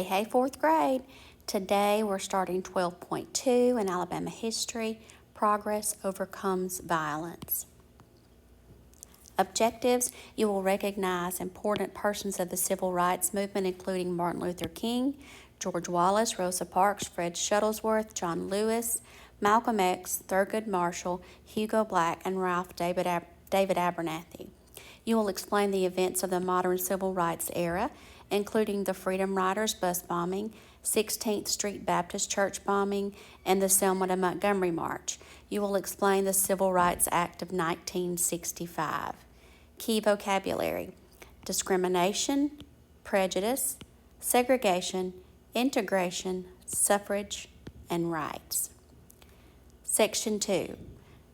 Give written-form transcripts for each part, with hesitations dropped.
Hey, fourth grade. Today we're starting 12.2 in Alabama history. Progress overcomes violence. Objectives: you will recognize important persons of the civil rights movement, including Martin Luther King, George Wallace, Rosa Parks, Fred Shuttlesworth, John Lewis, Malcolm X, Thurgood Marshall, Hugo Black, and Ralph David Abernathy. You will explain the events of the modern civil rights era, including the Freedom Riders bus bombing, 16th Street Baptist Church bombing, and the Selma to Montgomery March. You will explain the Civil Rights Act of 1965. Key vocabulary: discrimination, prejudice, segregation, integration, suffrage, and rights. Section 2.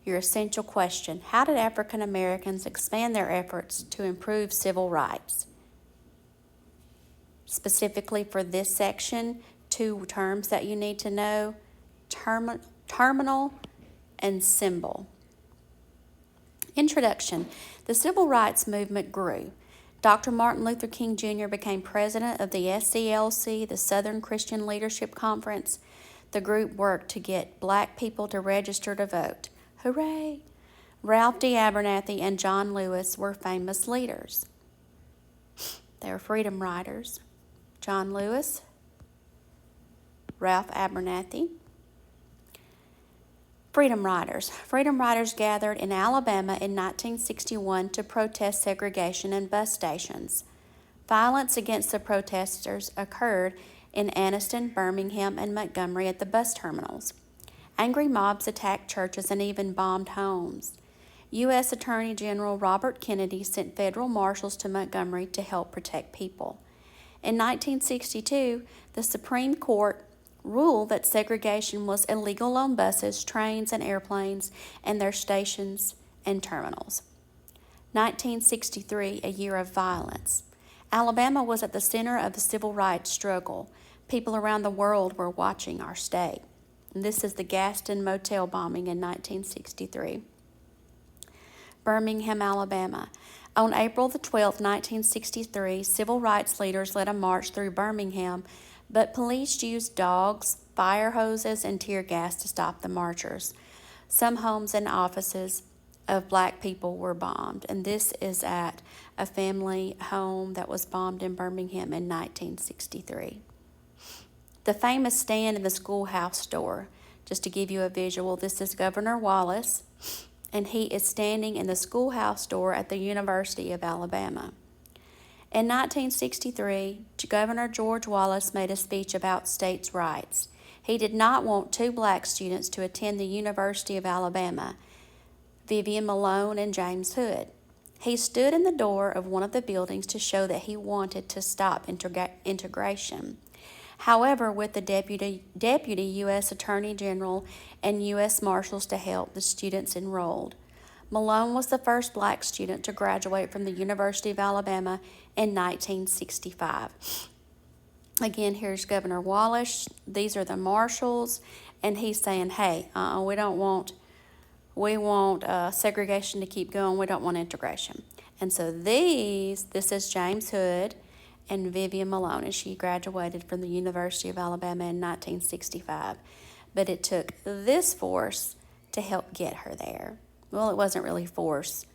Your essential question: how did African Americans expand their efforts to improve civil rights? Specifically for this section, two terms that you need to know: terminal and symbol. Introduction. The civil rights movement grew. Dr. Martin Luther King Jr. became president of the SCLC, the Southern Christian Leadership Conference. The group worked to get black people to register to vote. Hooray! Ralph D. Abernathy and John Lewis were famous leaders. They were freedom riders. John Lewis, Ralph Abernathy. Freedom Riders. Freedom Riders gathered in Alabama in 1961 to protest segregation in bus stations. Violence against the protesters occurred in Anniston, Birmingham, and Montgomery at the bus terminals. Angry mobs attacked churches and even bombed homes. U.S. Attorney General Robert Kennedy sent federal marshals to Montgomery to help protect people. In 1962, the Supreme Court ruled that segregation was illegal on buses, trains, and airplanes, and their stations and terminals. 1963, a year of violence. Alabama was at the center of the civil rights struggle. People around the world were watching our state. And this is the Gaston Motel bombing in 1963. Birmingham, Alabama. On April the 12th, 1963, civil rights leaders led a march through Birmingham, but police used dogs, fire hoses, and tear gas to stop the marchers. Some homes and offices of black people were bombed, and this is at a family home that was bombed in Birmingham in 1963. The famous stand in the schoolhouse door. Just to give you a visual, this is Governor Wallace, and he is standing in the schoolhouse door at the University of Alabama. In 1963, Governor George Wallace made a speech about states' rights. He did not want two black students to attend the University of Alabama, Vivian Malone and James Hood. He stood in the door of one of the buildings to show that he wanted to stop integration. However, with the deputy U.S. Attorney General and U.S. Marshals to help, the students enrolled. Malone was the first black student to graduate from the University of Alabama in 1965. Again, here's Governor Wallace. These are the marshals, and he's saying, hey, we want segregation to keep going. We don't want integration. And so this is James Hood and Vivian Malone, and she graduated from the University of Alabama in 1965. But it took this force to help get her there. Well, it wasn't really force.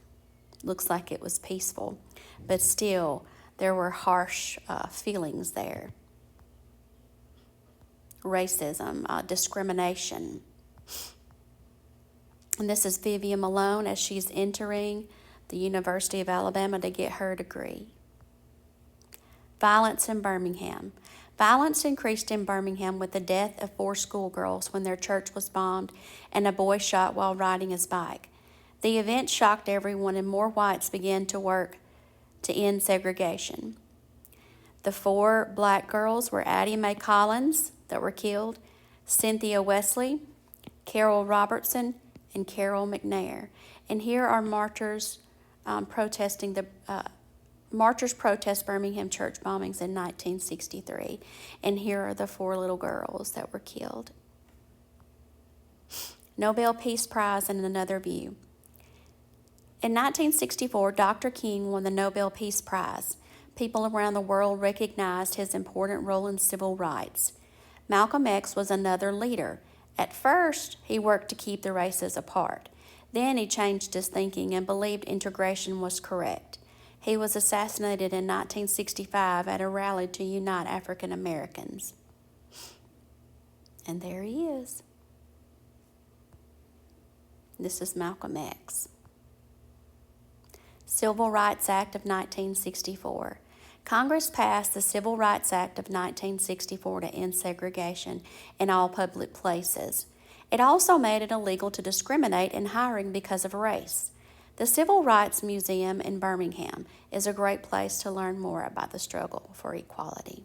Looks like it was peaceful. But still, there were harsh feelings there. Racism, discrimination. And this is Vivian Malone as she's entering the University of Alabama to get her degree. Violence in Birmingham. Violence increased in Birmingham with the death of 4 schoolgirls when their church was bombed and a boy shot while riding his bike. The event shocked everyone, and more whites began to work to end segregation. The 4 black girls were Addie Mae Collins that were killed, Cynthia Wesley, Carol Robertson, and Carol McNair. And here are marchers protest Birmingham church bombings in 1963. And here are the 4 little girls that were killed. Nobel Peace Prize in another view. In 1964, Dr. King won the Nobel Peace Prize. people around the world recognized his important role in civil rights. Malcolm X was another leader. At first, he worked to keep the races apart. Then he changed his thinking and believed integration was correct. He was assassinated in 1965 at a rally to unite African Americans. And there he is. This is Malcolm X. Civil Rights Act of 1964. Congress passed the Civil Rights Act of 1964 to end segregation in all public places. It also made it illegal to discriminate in hiring because of race. The Civil Rights Museum in Birmingham is a great place to learn more about the struggle for equality.